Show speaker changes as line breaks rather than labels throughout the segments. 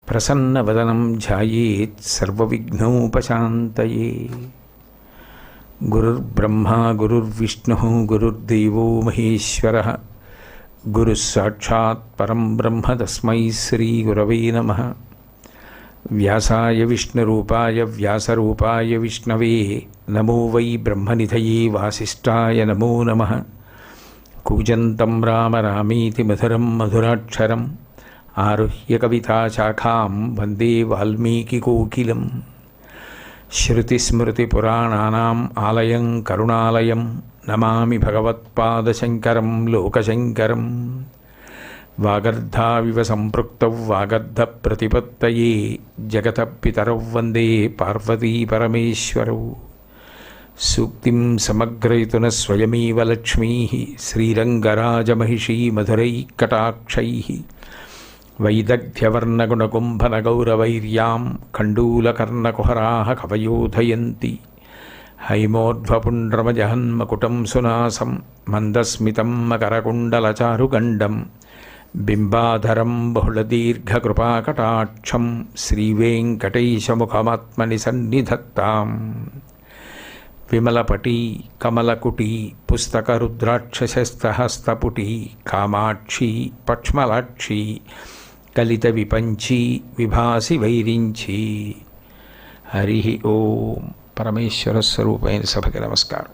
ప్రసన్నవదనం ధ్యాయేత్ సర్వవిఘ్నోపశాంతయే. గురుర్బ్రహ్మా గురుర్విష్ణుః గురుర్దేవో మహేశ్వరః. గురుః సాక్షాత్ పరం బ్రహ్మ తస్మై శ్రీగురవే నమః. వ్యాసాయ విష్ణురూపాయ వ్యాసరూపాయ విష్ణవే నమో వై బ్రహ్మనిధయే వాసిష్ఠాయ నమో నమః. కూజంతం రామ రామేతి మధురం మధురాక్షరం ఆరుహ్య కవితాశాఖాం వందే వాల్మీకికోకిలం. శృతిస్మృతిపురాణానాం ఆలయం కరుణాలయం నమామి భగవత్పాదశంకరం లోకశంకరం. వాగర్ధావివ సంపృక్తౌ వాగర్ధప్రతిపత్తయే జగతః పితరౌ వందే పార్వతీ పరమేశ్వరౌ. సూక్తిం సమగ్రయతున స్వయమేవ లక్ష్మీః శ్రీరంగరాజమహిషీ మధురైఃకటాక్షైః. వైదగ్ధ్యవర్ణగుణకుంభనగౌరవైర్యాం కండూలకర్ణకుహరాः కవయోధయంతి. హైమోర్ధ్వపుండ్రమజహన్మకుటం సునాసం మందస్మితం మకరకుండలచారుగండం బింబాధరం బహుళదీర్ఘకృపాకటాక్షం శ్రీవేంకటేశముఖమాత్మని సన్నిధత్తాం. విమలపటీ కమలకుటీ పుస్తకరుద్రాక్షసస్తహస్తపుటీ కామాక్షీ పక్ష్మలాక్షీ కలిత విపంచీ విభాసి వైరించి. హరి ఓం. పరమేశ్వర స్వరూపైన సభకి నమస్కారం.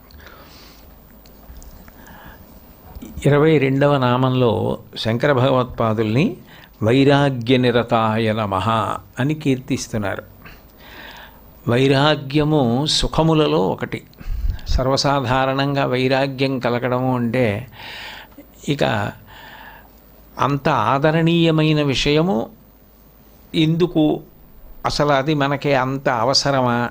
22వ నామంలో శంకర భగవత్పాదుల్ని వైరాగ్యనిరతాయ నమః అని కీర్తిస్తున్నారు. వైరాగ్యము సుఖములలో ఒకటి. సర్వసాధారణంగా వైరాగ్యం కలగడము అంటే ఇక అంత ఆదరణీయమైన విషయము ఎందుకు, అసలు అది మనకి అంత అవసరమా?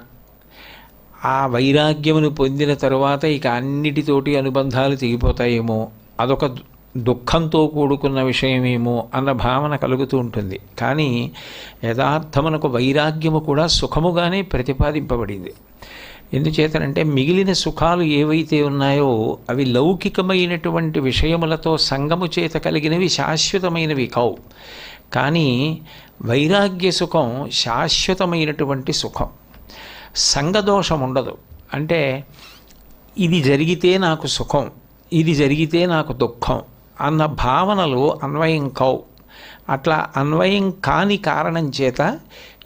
ఆ వైరాగ్యమును పొందిన తరువాత ఇక అన్నిటితోటి అనుబంధాలు తెగిపోతాయేమో, అదొక దుఃఖంతో కూడుకున్న విషయమేమో అన్న భావన కలుగుతూ ఉంటుంది. కానీ యథార్థమునకు వైరాగ్యము కూడా సుఖముగానే ప్రతిపాదింపబడింది. ఎందుచేతనంటే మిగిలిన సుఖాలు ఏవైతే ఉన్నాయో అవి లౌకికమైనటువంటి విషయములతో సంగము చేత కలిగినవి, శాశ్వతమైనవి కావు. కానీ వైరాగ్య సుఖం శాశ్వతమైనటువంటి సుఖం. సంగదోషం ఉండదు. అంటే ఇది జరిగితే నాకు సుఖం, ఇది జరిగితే నాకు దుఃఖం అన్న భావనలు అన్వయం కావు. అట్లా అన్వయం కాని కారణం చేత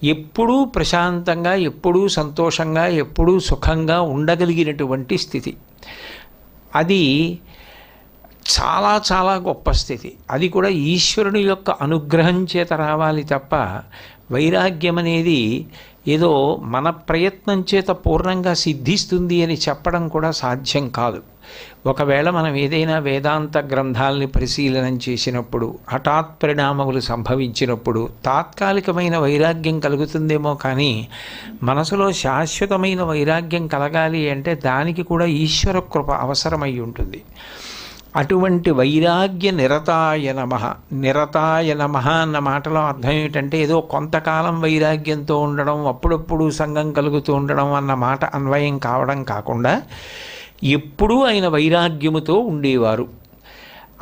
ఎప్పుడూ ప్రశాంతంగా, ఎప్పుడూ సంతోషంగా, ఎప్పుడూ సుఖంగా ఉండగలిగినటువంటి స్థితి అది చాలా చాలా గొప్ప స్థితి. అది కూడా ఈశ్వరుని యొక్క అనుగ్రహం చేత రావాలి తప్ప వైరాగ్యం అనేది ఏదో మన ప్రయత్నం చేత పూర్ణంగా సిద్ధిస్తుంది అని చెప్పడం కూడా సాధ్యం కాదు. ఒకవేళ మనం ఏదైనా వేదాంత గ్రంథాలని పరిశీలనం చేసినప్పుడు హఠాత్ పరిణామములు సంభవించినప్పుడు తాత్కాలికమైన వైరాగ్యం కలుగుతుందేమో, కానీ మనసులో శాశ్వతమైన వైరాగ్యం కలగాలి అంటే దానికి కూడా ఈశ్వర కృప అవసరమై ఉంటుంది. అటువంటి వైరాగ్య నిరతాయ నమః. నిరతాయ నమః అన్న మాటలో అర్థం ఏమిటంటే ఏదో కొంతకాలం వైరాగ్యంతో ఉండడం, అప్పుడప్పుడు సంగం కలుగుతూ ఉండడం అన్న మాట అన్వయం కావడం కాకుండా ఎప్పుడూ ఆయన వైరాగ్యముతో ఉండేవారు.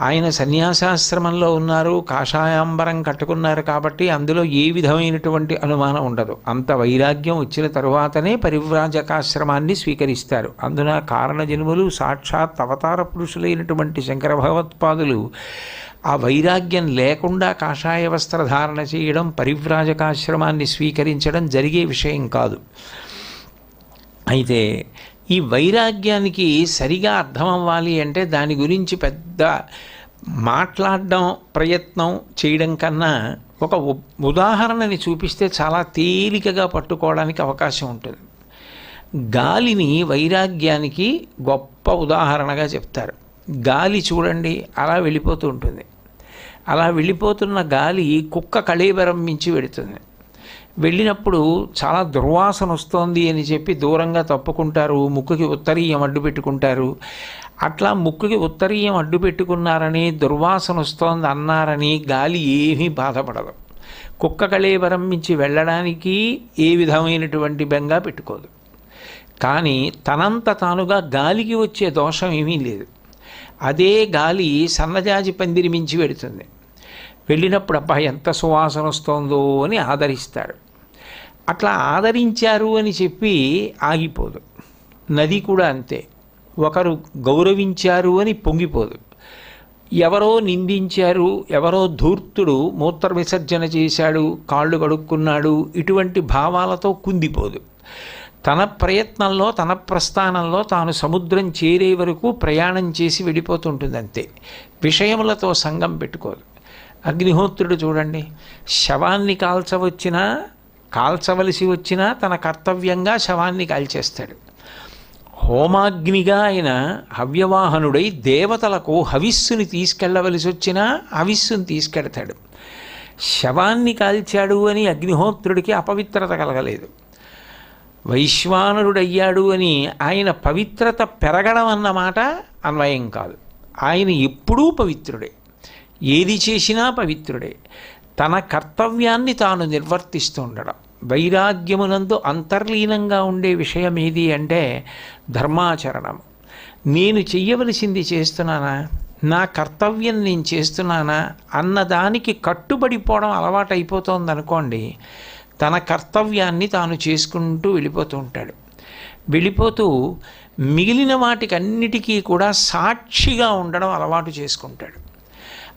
ఆయన సన్యాసాశ్రమంలో ఉన్నారు, కాషాయాంబరం కట్టుకున్నారు కాబట్టి అందులో ఏ విధమైనటువంటి అనుమానం ఉండదు. అంత వైరాగ్యం వచ్చిన తరువాతనే పరివ్రాజకాశ్రమాన్ని స్వీకరిస్తారు. అందున కారణజన్ములు సాక్షాత్ అవతార పురుషులైనటువంటి శంకర భగవత్పాదులు ఆ వైరాగ్యం లేకుండా కాషాయ వస్త్రధారణ చేయడం, పరివ్రాజకాశ్రమాన్ని స్వీకరించడం జరిగే విషయం కాదు. అయితే ఈ వైరాగ్యానికి సరిగా అర్థం అవ్వాలి అంటే దాని గురించి పెద్ద మాట్లాడడం, ప్రయత్నం చేయడం కన్నా ఒక ఉదాహరణని చూపిస్తే చాలా తేలికగా పట్టుకోవడానికి అవకాశం ఉంటుంది. గాలిని వైరాగ్యానికి గొప్ప ఉదాహరణగా చెప్తారు. గాలి చూడండి అలా వెళ్ళిపోతూ ఉంటుంది. అలా వెళ్ళిపోతున్న గాలి కుక్క కళేబరం మించి వెడుతుంది. వెళ్ళినప్పుడు చాలా దుర్వాసన వస్తోంది అని చెప్పి దూరంగా తప్పుకుంటారు, ముక్కుకి ఉత్తరీయం అడ్డు పెట్టుకుంటారు. అట్లా ముక్కుకి ఉత్తరీయం అడ్డు పెట్టుకున్నారని, దుర్వాసన వస్తోంది అన్నారని గాలి ఏమీ బాధపడదు. కుక్క కళేబరం మించి వెళ్ళడానికి ఏ విధమైనటువంటి బెంగా పెట్టుకోదు. కానీ తనంత తానుగా గాలికి వచ్చే దోషం ఏమీ లేదు. అదే గాలి సన్నజాజి పందిరి మించి వెడుతుంది. వెళ్ళినప్పుడు అబ్బా ఎంత సువాసన వస్తోందో అని ఆదరిస్తాడు. అట్లా ఆదరించారు అని చెప్పి ఆగిపోదు. నది కూడా అంతే, ఒకరు గౌరవించారు అని పొంగిపోదు. ఎవరో నిందించారు, ఎవరో ధూర్తుడు మూత్ర విసర్జన చేశాడు, కాళ్ళు కడుక్కున్నాడు, ఇటువంటి భావాలతో కుందిపోదు. తన ప్రయత్నంలో, తన ప్రస్థానంలో తాను సముద్రం చేరే వరకు ప్రయాణం చేసి వెళ్ళిపోతుంటుంది అంతే. విషయములతో సంగం పెట్టుకోదు. అగ్నిహోత్రుడు చూడండి, శవాన్ని కాల్చవలసి వచ్చినా తన కర్తవ్యంగా శవాన్ని కాల్చేస్తాడు. హోమాగ్నిగా ఆయన హవ్యవాహనుడై దేవతలకు హవిస్సుని తీసుకెళ్ళవలసి వచ్చినా హవిస్సుని తీసుకెడతాడు. శవాన్ని కాల్చాడు అని అగ్నిహోత్రుడికి అపవిత్రత కలగలేదు. వైశ్వానరుడయ్యాడు అని ఆయన పవిత్రత పెరగడం అన్నమాట అన్వయం కాదు. ఆయన ఎప్పుడూ పవిత్రుడే, ఏది చేసినా పవిత్రుడే. తన కర్తవ్యాన్ని తాను నిర్వర్తిస్తూ ఉండడం. వైరాగ్యమునందు అంతర్లీనంగా ఉండే విషయం ఏది అంటే ధర్మాచరణం. నేను చెయ్యవలసింది చేస్తున్నానా, నా కర్తవ్యం నేను చేస్తున్నానా అన్నదానికి కట్టుబడిపోవడం అలవాటైపోతోందనుకోండి, తన కర్తవ్యాన్ని తాను చేసుకుంటూ వెళ్ళిపోతూ ఉంటాడు. వెళ్ళిపోతూ మిగిలిన వాటికన్నిటికీ కూడా సాక్షిగా ఉండడం అలవాటు చేసుకుంటాడు.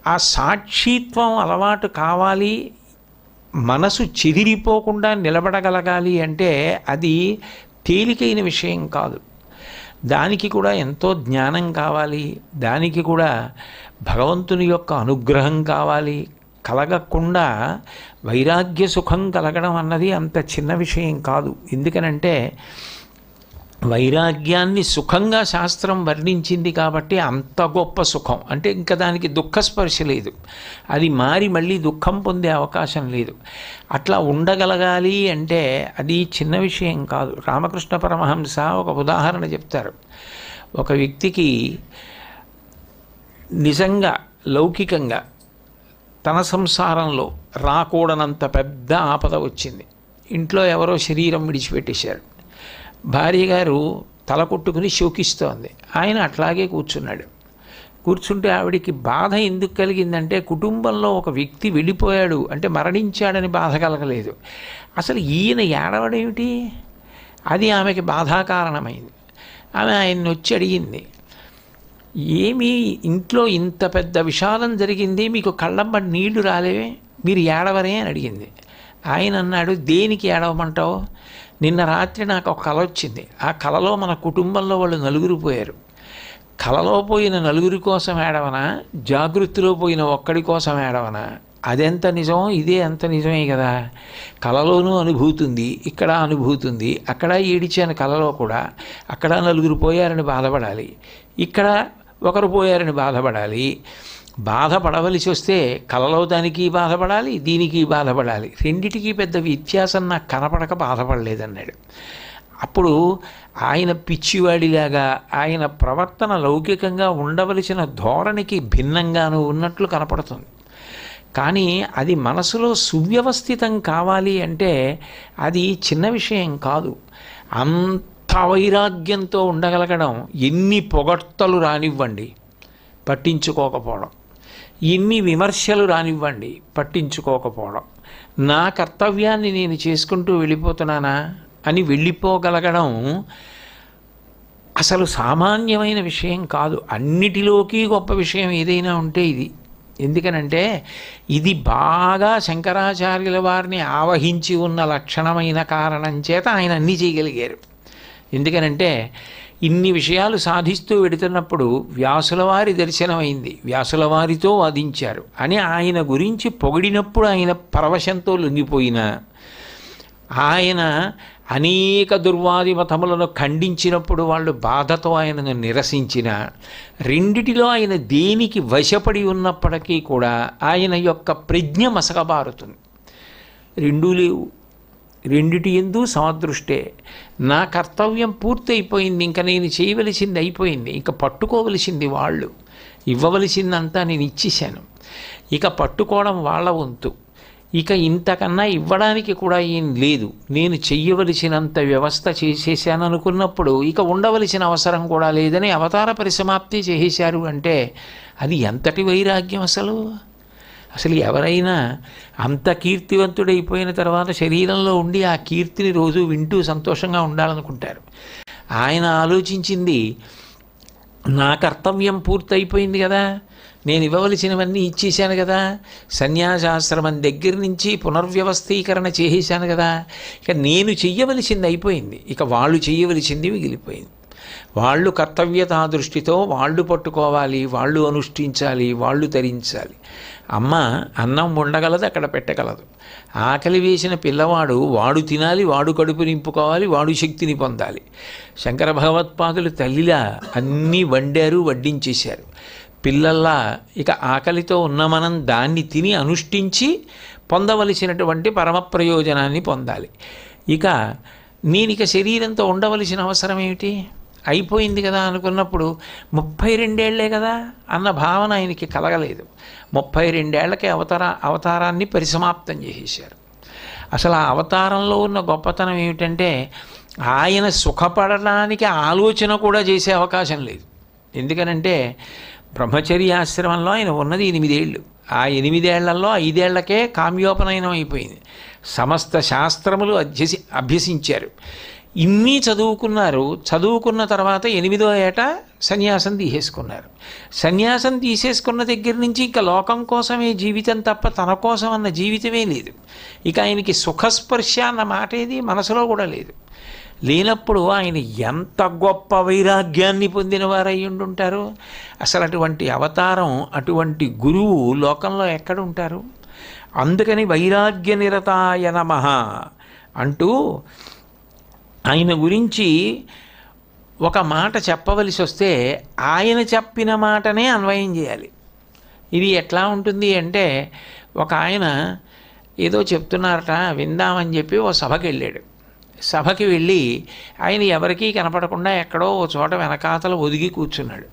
ఆ సాక్షిత్వం అలవాటు కావాలి, మనసు చెదిరిపోకుండా నిలబడగలగాలి అంటే అది తేలికైన విషయం కాదు. దానికి కూడా ఎంతో జ్ఞానం కావాలి, దానికి కూడా భగవంతుని యొక్క అనుగ్రహం కావాలి. కలగకుండా వైరాగ్య సుఖం కలగడం అన్నది అంత చిన్న విషయం కాదు. ఎందుకనంటే వైరాగ్యాన్ని సుఖంగా శాస్త్రం వర్ణించింది కాబట్టి అంత గొప్ప సుఖం. అంటే ఇంకా దానికి దుఃఖస్పర్శ లేదు, అది మారి మళ్ళీ దుఃఖం పొందే అవకాశం లేదు. అట్లా ఉండగలగాలి అంటే అది చిన్న విషయం కాదు. రామకృష్ణ పరమహంస ఒక ఉదాహరణ చెప్తారు. ఒక వ్యక్తికి నిజంగా లౌకికంగా తన సంసారంలో రాకూడనంత పెద్ద ఆపద వచ్చింది. ఇంట్లో ఎవరో శరీరం విడిచిపెట్టేశారు. భార్య గారు తల కొట్టుకుని శోకిస్తోంది. ఆయన అట్లాగే కూర్చున్నాడు. కూర్చుంటే ఆవిడికి బాధ ఎందుకు కలిగిందంటే కుటుంబంలో ఒక వ్యక్తి వెళ్ళిపోయాడు అంటే మరణించాడని బాధ కలగలేదు. అసలు ఈయన ఏడవడేమిటి, అది ఆమెకి బాధాకారణమైంది. ఆమె ఆయన్ని వచ్చి అడిగింది, ఏమి ఇంట్లో ఇంత పెద్ద విషాదం జరిగింది, మీకు కళ్ళమ్మటి నీళ్లు రాలేవే, మీరు ఏడవరే అని అడిగింది. ఆయన అన్నాడు, దేనికి ఏడవమంటావు, నిన్న రాత్రి నాకు ఒక కల వచ్చింది. ఆ కలలో మన కుటుంబంలో వాళ్ళు నలుగురు పోయారు. కలలో పోయిన నలుగురి కోసం ఏడవనా, జాగృతిలో పోయిన ఒక్కడి కోసం ఏడవనా? అదెంత నిజం, ఇదే అంత నిజమే కదా. కలలోనూ అనుభూతి ఉంది, ఇక్కడ అనుభూతి ఉంది. అక్కడ ఏడిచాను కలలో కూడా, అక్కడ నలుగురు పోయారని బాధపడాలి, ఇక్కడ ఒకరు పోయారని బాధపడాలి. బాధపడవలసి వస్తే కలలో దానికి బాధపడాలి, దీనికి బాధపడాలి. రెండిటికీ పెద్ద వ్యత్యాసం నాకు కనపడక బాధపడలేదన్నాడు. అప్పుడు ఆయన పిచ్చివాడిలాగా ఆయన ప్రవర్తన లౌకికంగా ఉండవలసిన ధోరణికి భిన్నంగాను ఉన్నట్లు కనపడుతుంది. కానీ అది మనసులో సువ్యవస్థితం కావాలి అంటే అది చిన్న విషయం కాదు. అంత వైరాగ్యంతో ఉండగలగడం, ఎన్ని పొగడ్తలు రానివ్వండి పట్టించుకోకపోవడం, ఎన్ని విమర్శలు రానివ్వండి పట్టించుకోకపోవడం, నా కర్తవ్యాన్ని నేను చేసుకుంటూ వెళ్ళిపోతున్నానా అని వెళ్ళిపోగలగడం అసలు సామాన్యమైన విషయం కాదు. అన్నిటిలోకి గొప్ప విషయం ఏదైనా ఉంటే ఇది. ఎందుకనంటే ఇది బాగా శంకరాచార్యుల వారిని ఆవహించి ఉన్న లక్షణమైన కారణం చేత ఆయన అన్నీ చేయగలిగారు. ఎందుకనంటే ఇన్ని విషయాలు సాధిస్తూ వెడుతున్నప్పుడు వ్యాసుల వారి దర్శనమైంది, వ్యాసుల వారితో వాదించారు అని ఆయన గురించి పొగిడినప్పుడు ఆయన పరవశంతో లొంగిపోయిన, ఆయన అనేక దుర్వాది మతములను ఖండించినప్పుడు వాళ్ళు బాధతో ఆయనను నిరసించిన, రెండిటిలో ఆయన దేనికి వశపడి ఉన్నప్పటికీ కూడా ఆయన యొక్క ప్రజ్ఞ మసకబారుతుంది. రెండూ లేవు, రెండిటి ఎందు సమదృష్టే. నా కర్తవ్యం పూర్తయిపోయింది, ఇంకా నేను చేయవలసింది అయిపోయింది, ఇంకా పట్టుకోవలసింది వాళ్ళు, ఇవ్వవలసిందంతా నేను ఇచ్చేశాను, ఇక పట్టుకోవడం వాళ్ళ వంతు, ఇక ఇంతకన్నా ఇవ్వడానికి కూడా ఏం లేదు, నేను చెయ్యవలసినంత వ్యవస్థ చేసేసాను అనుకున్నప్పుడు ఇక ఉండవలసిన అవసరం కూడా లేదని అవతార పరిసమాప్తి చేసేశారు అంటే అది ఎంతటి వైరాగ్యం అసలు. అసలు ఎవరైనా అంత కీర్తివంతుడైపోయిన తర్వాత శరీరంలో ఉండి ఆ కీర్తిని రోజు వింటూ సంతోషంగా ఉండాలనుకుంటారు. ఆయన ఆలోచించింది, నా కర్తవ్యం పూర్తయిపోయింది కదా, నేను ఇవ్వవలసినవన్నీ ఇచ్చేశాను కదా, సన్యాసాశ్రమం దగ్గర నుంచి పునర్వ్యవస్థీకరణ చేసేశాను కదా, ఇక నేను చెయ్యవలసింది అయిపోయింది, ఇక వాళ్ళు చెయ్యవలసింది మిగిలిపోయింది. వాళ్ళు కర్తవ్యతా దృష్టితో వాళ్ళు పట్టుకోవాలి, వాళ్ళు అనుష్ఠించాలి, వాళ్ళు తరించాలి. అమ్మ అన్నం ఉండగలదు, అక్కడ పెట్టగలదు. ఆకలి వేసిన పిల్లవాడు వాడు తినాలి, వాడు కడుపు నింపుకోవాలి, వాడు శక్తిని పొందాలి. శంకర భగవత్పాదులు తల్లిలా అన్నీ వండారు, వడ్డించేశారు. పిల్లల్లా ఇక ఆకలితో ఉన్న మనం దాన్ని తిని అనుష్ఠించి పొందవలసినటువంటి పరమ ప్రయోజనాన్ని పొందాలి. ఇక నేనిక శరీరంతో ఉండవలసిన అవసరం ఏమిటి, అయిపోయింది కదా అనుకున్నప్పుడు 32 ఏళ్లే కదా అన్న భావన ఆయనకి కలగలేదు. 32 ఏళ్లకే అవతారాన్ని పరిసమాప్తం చేసేశారు. అసలు ఆ అవతారంలో ఉన్న గొప్పతనం ఏమిటంటే ఆయన సుఖపడడానికి ఆలోచన కూడా చేసే అవకాశం లేదు. ఎందుకనంటే బ్రహ్మచర్యాశ్రమంలో ఆయన ఉన్నది 8 ఏళ్ళు. ఆ 8 ఏళ్లలో 5 ఏళ్లకే కామ్యోపనయనం అయిపోయింది. సమస్త శాస్త్రములు అభ్యసించారు, ఇన్ని చదువుకున్నారు. చదువుకున్న తర్వాత 8వ ఏట సన్యాసం తీసేసుకున్నారు. సన్యాసం తీసేసుకున్న దగ్గర నుంచి ఇక లోకం కోసమే జీవితం తప్ప తన కోసం అన్న జీవితమే లేదు. ఇక ఆయనకి సుఖస్పర్శ అన్న మాట ఏది మనసులో కూడా లేదు. లేనప్పుడు ఆయన ఎంత గొప్ప వైరాగ్యాన్ని పొందిన వారై ఉండుంటారు. అసలు అటువంటి అవతారం, అటువంటి గురువు లోకంలో ఎక్కడుంటారు? అందుకని వైరాగ్య నిరతాయ నమః అంటూ ఆయన గురించి ఒక మాట చెప్పవలసి వస్తే ఆయన చెప్పిన మాటనే అన్వయం చేయాలి. ఇది ఎట్లా ఉంటుంది అంటే, ఒక ఆయన ఏదో చెప్తున్నారట విందామని చెప్పి ఓ సభకి వెళ్ళాడు. సభకి వెళ్ళి ఆయన ఎవరికీ కనపడకుండా ఎక్కడో ఓ చోట వెనకాతల ఒదిగి కూర్చున్నాడు.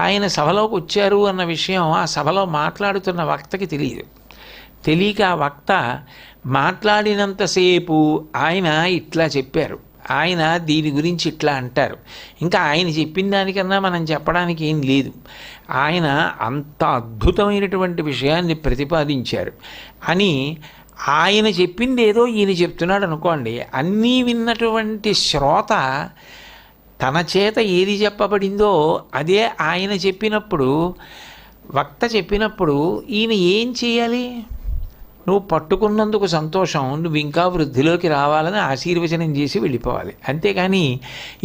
ఆయన సభలోకి వచ్చారు అన్న విషయం ఆ సభలో మాట్లాడుతున్న వక్తకి తెలియదు. తెలియక ఆ వక్త మాట్లాడినంతసేపు ఆయన ఇట్లా చెప్పారు, ఆయన దీని గురించి ఇట్లా అంటారు, ఇంకా ఆయన చెప్పిన దానికన్నా మనం చెప్పడానికి ఏం లేదు, ఆయన అంత అద్భుతమైనటువంటి విషయాన్ని ప్రతిపాదించారు అని ఆయన చెప్పింది ఏదో ఈయన చెప్తున్నాడు అనుకోండి. అన్నీ విన్నటువంటి శ్రోత తన చేత ఏది చెప్పబడిందో అదే ఆయన చెప్పినప్పుడు, వక్త చెప్పినప్పుడు ఈయన ఏం చేయాలి? నువ్వు పట్టుకున్నందుకు సంతోషం, నువ్వు ఇంకా వృద్ధిలోకి రావాలని ఆశీర్వచనం చేసి వెళ్ళిపోవాలి. అంతేగాని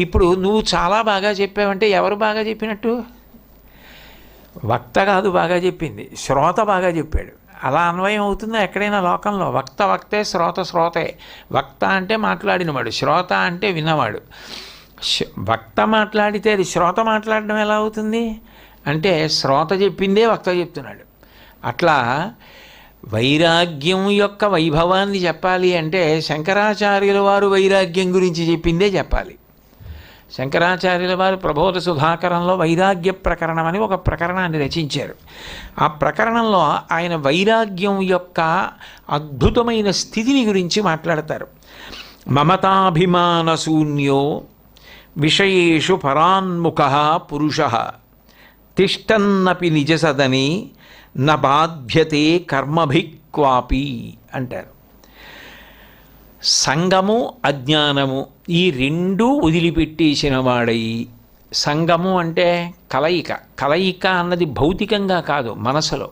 ఇప్పుడు నువ్వు చాలా బాగా చెప్పావంటే ఎవరు బాగా చెప్పినట్టు? వక్త కాదు బాగా చెప్పింది, శ్రోత బాగా చెప్పాడు. అలా అన్వయం అవుతుందా ఎక్కడైనా లోకంలో? వక్త వక్తే, శ్రోత శ్రోతే. వక్త అంటే మాట్లాడినవాడు, శ్రోత అంటే విన్నవాడు. వక్త మాట్లాడితే అది శ్రోత మాట్లాడడం ఎలా అవుతుంది అంటే, శ్రోత చెప్పిందే వక్త చెప్తున్నాడు. అట్లా వైరాగ్యం యొక్క వైభవాన్ని చెప్పాలి అంటే శంకరాచార్యుల వారు వైరాగ్యం గురించి చెప్పిందే చెప్పాలి. శంకరాచార్యుల వారు ప్రబోధ సుధాకరంలో వైరాగ్య ప్రకరణం అని ఒక ప్రకరణాన్ని రచించారు. ఆ ప్రకరణంలో ఆయన వైరాగ్యం యొక్క అద్భుతమైన స్థితిని గురించి మాట్లాడతారు. మమతాభిమాన శూన్యో విషయేషు పరాన్ముఖః పురుషః తిష్టన్నపి నిజసదని న బాధ్యతే కర్మభిక్వాపి అంటారు. సంగము అజ్ఞానము ఈ రెండూ వదిలిపెట్టేసిన వాడై, సంగము అంటే కలయిక, కలయిక అన్నది భౌతికంగా కాదు, మనసులో.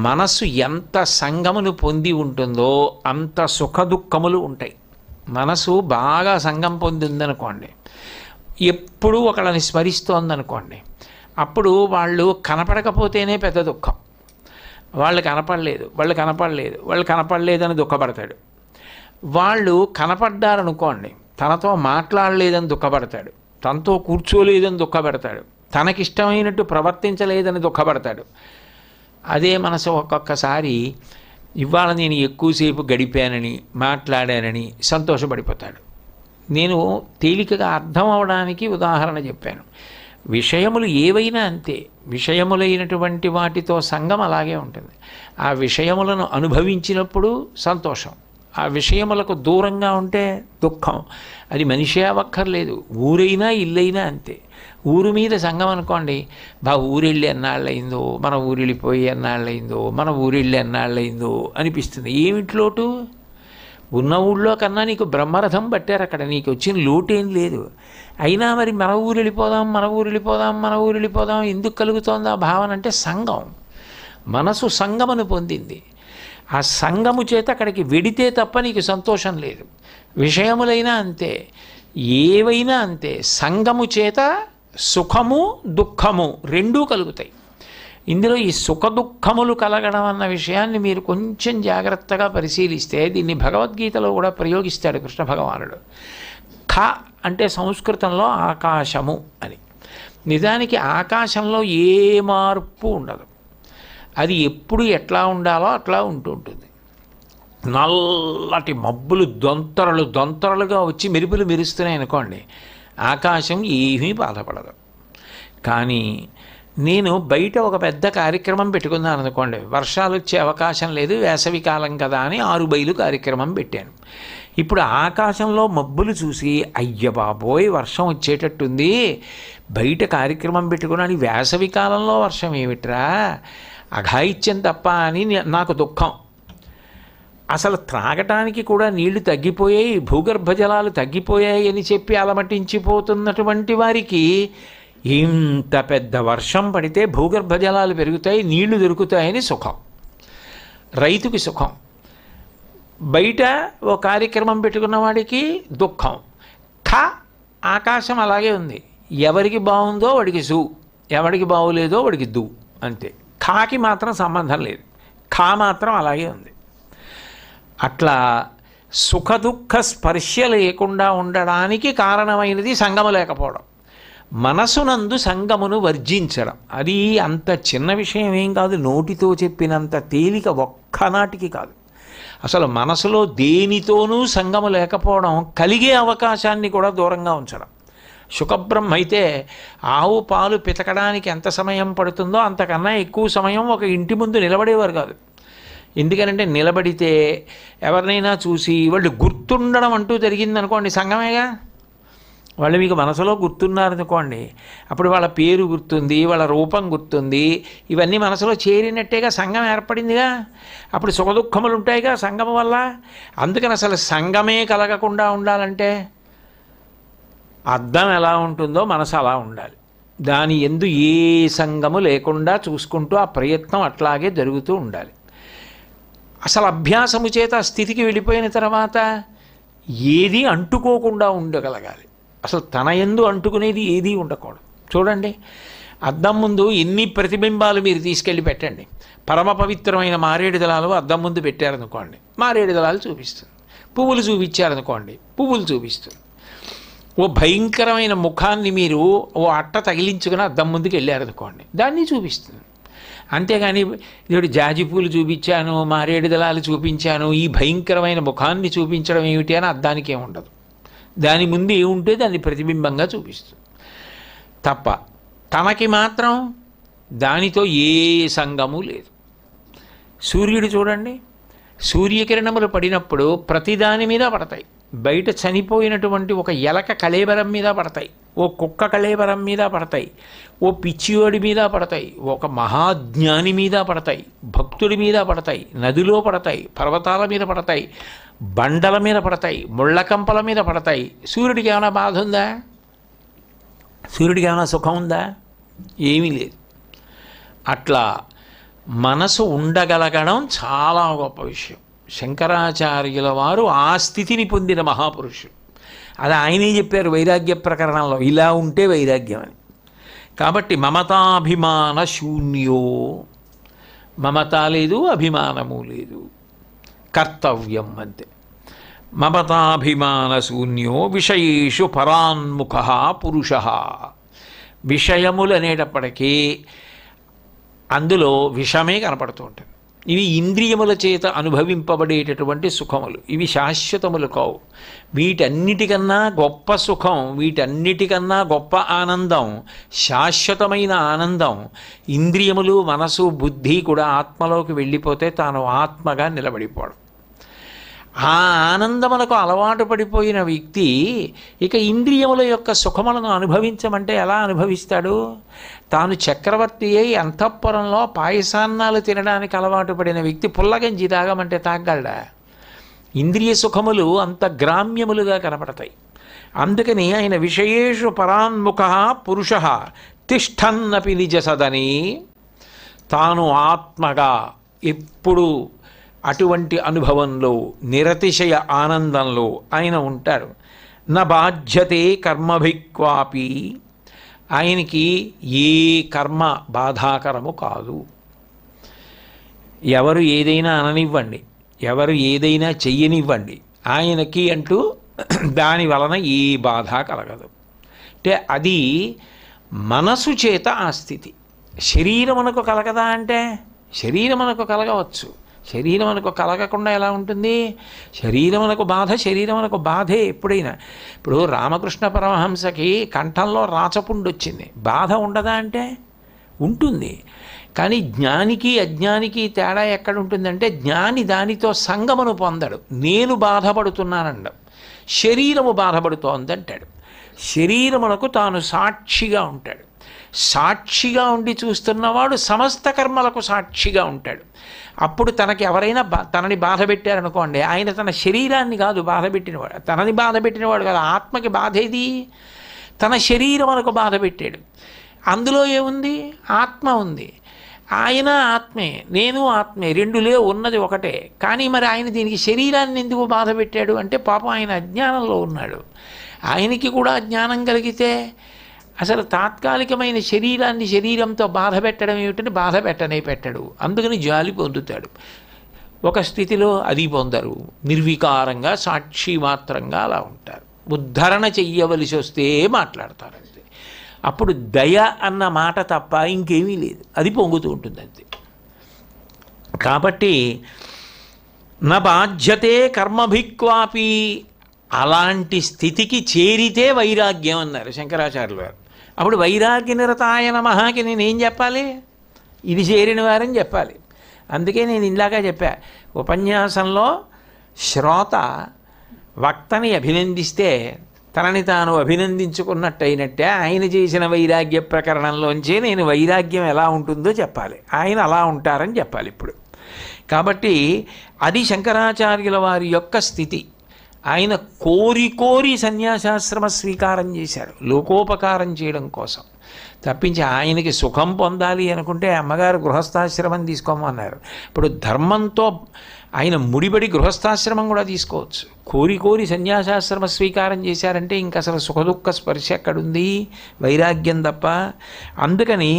మనస్సు ఎంత సంగమును పొంది ఉంటుందో అంత సుఖదుఖములు ఉంటాయి. మనసు బాగా సంగం పొందిందనుకోండి, ఎప్పుడూ ఒకళ్ళని స్మరిస్తోందనుకోండి, అప్పుడు వాళ్ళు కనపడకపోతేనే పెద్ద దుఃఖం. వాళ్ళు కనపడలేదని దుఃఖపడతాడు. వాళ్ళు కనపడ్డారనుకోండి, తనతో మాట్లాడలేదని దుఃఖపడతాడు, తనతో కూర్చోలేదని దుఃఖపడతాడు, తనకిష్టమైనట్టు ప్రవర్తించలేదని దుఃఖపడతాడు. అదే మనసు ఒక్కొక్కసారి ఇవాళ నేను ఎక్కువసేపు గడిపానని, మాట్లాడానని సంతోషపడిపోతాడు. నేను తేలికగా అర్థం అవడానికి ఉదాహరణ చెప్పాను. విషయములు ఏవైనా అంతే, విషయములైనటువంటి వాటితో సంగం అలాగే ఉంటుంది. ఆ విషయములను అనుభవించినప్పుడు సంతోషం, ఆ విషయములకు దూరంగా ఉంటే దుఃఖం. అది మనిషి అవ్వక్కర్లేదు, ఊరైనా ఇల్లైనా అంతే. ఊరు మీద సంఘం అనుకోండి, ఊరెళ్ళి ఎన్నాళ్ళయిందో, మన ఊరెళ్ళిపోయి ఎన్నాళ్ళయిందో, మన ఊరెళ్ళి ఎన్నాళ్ళయిందో అనిపిస్తుంది. ఏమిటి లోటు? ఉన్న ఊళ్ళో కన్నా నీకు బ్రహ్మరథం పట్టారు, అక్కడ నీకు వచ్చిన లోటు ఏం లేదు. అయినా మరి మన ఊరు వెళ్ళిపోదాం, మన ఊరు వెళ్ళిపోదాం, మన ఊరు వెళ్ళిపోదాం ఎందుకు కలుగుతోంది ఆ భావన? అంటే సంఘం, మనసు సంగమను పొందింది. ఆ సంగము చేత అక్కడికి వెడితే తప్ప నీకు సంతోషం లేదు. విషయములైనా అంతే, ఏవైనా అంతే. సంగము చేత సుఖము దుఃఖము రెండూ కలుగుతాయి. ఇందులో ఈ సుఖ దుఃఖములు కలగడం అన్న విషయాన్ని మీరు కొంచెం జాగ్రత్తగా పరిశీలిస్తే, దీన్ని భగవద్గీతలో కూడా ప్రయోగిస్తాడు కృష్ణ భగవానుడు. ఖ అంటే సంస్కృతంలో ఆకాశము అని. నిజానికి ఆకాశంలో ఏ మార్పు ఉండదు, అది ఎప్పుడు ఎట్లా ఉండాలో అట్లా ఉంటుంది. నల్లటి మబ్బులు దొంతరలుగా వచ్చి మెరుపులు మెరుస్తున్నాయి అనుకోండి, ఆకాశం ఏమీ బాధపడదు. కానీ నేను బయట ఒక పెద్ద కార్యక్రమం పెట్టుకున్నాను అనుకోండి, వర్షాలు వచ్చే అవకాశం లేదు, వేసవి కాలం కదా అని 6 బయలు కార్యక్రమం పెట్టాను. ఇప్పుడు ఆకాశంలో మబ్బులు చూసి అయ్య బాబోయ్ వర్షం వచ్చేటట్టుంది, బయట కార్యక్రమం పెట్టుకున్నాను, వేసవి కాలంలో వర్షం ఏమిట్రా, అఘాయిత్యం తప్ప అని నాకు దుఃఖం. అసలు త్రాగటానికి కూడా నీళ్లు తగ్గిపోయాయి, భూగర్భ జలాలు తగ్గిపోయాయి అని చెప్పి అలమటించిపోతున్నటువంటి వారికి ఇంత పెద్ద వర్షం పడితే భూగర్భ జలాలు పెరుగుతాయి, నీళ్లు దొరుకుతాయని సుఖం, రైతుకి సుఖం. బయట ఓ కార్యక్రమం పెట్టుకున్న వాడికి దుఃఖం. ఆకాశం అలాగే ఉంది, ఎవరికి బాగుందో వాడికి సు, ఎవరికి బాగులేదో వాడికి దు, అంతే. ఖాకి మాత్రం సంబంధం లేదు, ఖా మాత్రం అలాగే ఉంది. అట్లా సుఖదుఖ స్పర్శ లేకుండా ఉండడానికి కారణమైనది సంగము లేకపోవడం. మనసునందు సంగమును వర్జించడం, అది అంత చిన్న విషయం ఏం కాదు, నోటితో చెప్పినంత తేలిక ఒక్కనాటికి కాదు. అసలు మనసులో దేనితోనూ సంగము లేకపోవడం, కలిగే అవకాశాన్ని కూడా దూరంగా ఉంచడం. శుకబ్రహ్మ అయితే ఆవు పాలు పితకడానికి ఎంత సమయం పడుతుందో అంతకన్నా ఎక్కువ సమయం ఒక ఇంటి ముందు నిలబడేవారు కాదు. ఎందుకనంటే నిలబడితే ఎవరినైనా చూసి వాళ్ళు గుర్తుండడం అంటూ జరిగిందనుకోండి, సంగమేగా. వాళ్ళు మీకు మనసులో గుర్తున్నారనుకోండి, అప్పుడు వాళ్ళ పేరు గుర్తుంది, వాళ్ళ రూపం గుర్తుంది, ఇవన్నీ మనసులో చేరినట్టేగా, సంగం ఏర్పడిందిగా. అప్పుడు సుఖదుఖములు ఉంటాయిగా సంగం వల్ల. అందుకని అసలు సంగమే కలగకుండా ఉండాలంటే అద్దం ఎలా ఉంటుందో మనసు అలా ఉండాలి. దాని యందు ఏ సంగము లేకుండా చూసుకుంటూ ఆ ప్రయత్నం అట్లాగే జరుగుతూ ఉండాలి. అసలు అభ్యాసము చేత స్థితికి వెళ్ళిపోయిన తర్వాత ఏది అంటుకోకుండా ఉండగలగాలి. అసలు తన యందు అంటుకునేది ఏదీ ఉండకూడదు. చూడండి, అద్దం ముందు ఎన్ని ప్రతిబింబాలు మీరు తీసుకెళ్ళి పెట్టండి, పరమ పవిత్రమైన మారేడు దళాలు అద్దం ముందు పెట్టారనుకోండి, మారేడు దళాలు చూపిస్తుంది. పువ్వులు చూపించారనుకోండి, పువ్వులు చూపిస్తుంది. ఓ భయంకరమైన ముఖాన్ని మీరు ఓ అట్ట తగిలించుకుని అద్దం ముందుకు వెళ్ళారనుకోండి, దాన్ని చూపిస్తుంది. అంతేగాని ఇప్పుడు జాజి పూలు చూపించాను, మారేడు దళాలు చూపించాను, ఈ భయంకరమైన ముఖాన్ని చూపించడం ఏమిటి అని అద్దానికి ఏముండదు. దాని ముందు ఏముంటే దాన్ని ప్రతిబింబంగా చూపిస్తుంది తప్ప తనకి మాత్రం దానితో ఏ సంగము లేదు. సూర్యుడు చూడండి, సూర్యకిరణములు పడినప్పుడు ప్రతిదాని మీద పడతాయి. బయట చనిపోయినటువంటి ఒక ఎలక కళేబరం మీద పడతాయి, ఓ కుక్క కళేబరం మీద పడతాయి, ఓ పిచ్చివాడి మీద పడతాయి, ఒక మహాజ్ఞాని మీద పడతాయి, భక్తుడి మీద పడతాయి, నదిలో పడతాయి, పర్వతాల మీద పడతాయి, బండల మీద పడతాయి, ముళ్ళకంపల మీద పడతాయి. సూర్యుడికి ఏమైనా బాధ ఉందా? సూర్యుడికి ఏమైనా సుఖం ఉందా? ఏమీ లేదు. అట్లా మనసు ఉండగలగడం చాలా గొప్ప విషయం. శంకరాచార్యుల వారు ఆ స్థితిని పొందిన మహాపురుషుడు. అది ఆయనే చెప్పారు వైరాగ్య ప్రకరణంలో, ఇలా ఉంటే వైరాగ్యం అని. కాబట్టి మమతాభిమాన శూన్యో, మమత లేదు, అభిమానము లేదు, కర్తవ్యం అంతే. మమతాభిమాన శూన్యో విషయేషు పరాన్ముఖ పురుష. విషయములు అనేటప్పటికీ అందులో విషమే కనపడుతూ ఉంటుంది. ఇవి ఇంద్రియముల చేత అనుభవింపబడేటటువంటి సుఖములు, ఇవి శాశ్వతములు కావు. వీటన్నిటికన్నా గొప్ప సుఖం, వీటన్నిటికన్నా గొప్ప ఆనందం, శాశ్వతమైన ఆనందం. ఇంద్రియములు, మనసు, బుద్ధి కూడా ఆత్మలోకి వెళ్ళిపోతే తాను ఆత్మగా నిలబడిపోవడం. ఆ ఆనందములకు అలవాటు పడిపోయిన వ్యక్తి ఇక ఇంద్రియముల యొక్క సుఖములను అనుభవించమంటే ఎలా అనుభవిస్తాడు? తాను చక్రవర్తి అయి అంతఃపురంలో పాయసాన్నాలు తినడానికి అలవాటు పడిన వ్యక్తి పుల్లగంజి తాగమంటే తాగలడా? ఇంద్రియ సుఖములు అంత గ్రామ్యములుగా కనపడతాయి. అందుకని ఆయన విషయేషు పరాన్ముఖ పురుష తిష్టన్నపి నిజసదని, తాను ఆత్మగా ఎప్పుడు అటువంటి అనుభవంలో నిరతిశయ ఆనందంలో ఆయన ఉంటారు. న బాధ్యతే కర్మభిక్వాపి, ఆయనకి ఏ కర్మ బాధాకరము కాదు. ఎవరు ఏదైనా అననివ్వండి, ఎవరు ఏదైనా చెయ్యనివ్వండి, ఆయనకి అంటూ దాని వలన ఏ బాధ కలగదు. అంటే అది మనసు చేత ఆ స్థితి. శరీరమునకు కలగదా అంటే శరీరమునకు కలగవచ్చు, శరీరమునకు కలగకుండా ఎలా ఉంటుంది? శరీరమునకు బాధ, శరీరమునకు బాధే ఎప్పుడైనా. ఇప్పుడు రామకృష్ణ పరమహంసకి కంఠంలో రాచపుండు వచ్చింది, బాధ ఉండదా అంటే ఉంటుంది. కానీ జ్ఞానికి అజ్ఞానికి తేడా ఎక్కడ ఉంటుందంటే, జ్ఞాని దానితో సంగమును పొందడు. నేను బాధపడుతున్నానండ, శరీరము బాధపడుతోందంటాడు. శరీరమునకు తాను సాక్షిగా ఉంటాడు. సాక్షిగా ఉండి చూస్తున్నవాడు సమస్త కర్మలకు సాక్షిగా ఉంటాడు. అప్పుడు తనకి ఎవరైనా తనని బాధ పెట్టారనుకోండి, ఆయన తన శరీరాన్ని కాదు బాధ పెట్టినవాడు, తనని బాధ పెట్టినవాడు కాదు. ఆత్మకి బాధ ఏది? తన శరీరమునకు బాధ పెట్టాడు. అందులో ఏముంది? ఆత్మ ఉంది. ఆయన ఆత్మే, నేను ఆత్మే, రెండులే, ఉన్నది ఒకటే. కానీ మరి ఆయన దీనికి శరీరాన్ని ఎందుకు బాధ పెట్టాడు అంటే, పాపం ఆయన అజ్ఞానంలో ఉన్నాడు. ఆయనకి కూడా జ్ఞానం కలిగితే అసలు తాత్కాలికమైన శరీరాన్ని శరీరంతో బాధ పెట్టడం ఏమిటని బాధ పెట్టడు. అందుకని జాలి పొందుతాడు. ఒక స్థితిలో అది పొందరు, నిర్వికారంగా సాక్షి మాత్రంగా అలా ఉంటారు. ఉద్ధరణ చెయ్యవలసి వస్తే మాట్లాడతారు అంతే. అప్పుడు దయ అన్న మాట తప్ప ఇంకేమీ లేదు, అది పొంగుతూ ఉంటుంది అంతే. కాబట్టి నా బాధ్యతే కర్మభిక్వాపి, అలాంటి స్థితికి చేరితే వైరాగ్యం అన్నారు శంకరాచార్యులు వారు. అప్పుడు వైరాగ్య నిరతాయ నమఃకి నేనేం చెప్పాలి? ఇది చేరిన వారని చెప్పాలి. అందుకే నేను ఇందాక చెప్పా, ఉపన్యాసంలో శ్రోత వక్తని అభినందిస్తే తనని తాను అభినందించుకున్నట్టయినట్టే ఆయన చేసిన వైరాగ్య ప్రకరణంలోంచే నేను వైరాగ్యం ఎలా ఉంటుందో చెప్పాలి. ఆయన అలా ఉంటారని చెప్పాలి ఇప్పుడు. కాబట్టి అది శంకరాచార్యుల వారి యొక్క స్థితి. ఆయన కోరి సన్యాసాశ్రమ స్వీకారం చేశారు, లోకోపకారం చేయడం కోసం తప్పించి ఆయనకి సుఖం పొందాలి అనుకుంటే అమ్మగారు గృహస్థాశ్రమం తీసుకోమన్నారు. ఇప్పుడు ధర్మంతో ఆయన ముడిపడి గృహస్థాశ్రమం కూడా తీసుకోవచ్చు. కోరి సన్యాసాశ్రమ స్వీకారం చేశారంటే ఇంక అసలు సుఖదుఖ స్పర్శ ఎక్కడుంది? వైరాగ్యం తప్ప. అందుకని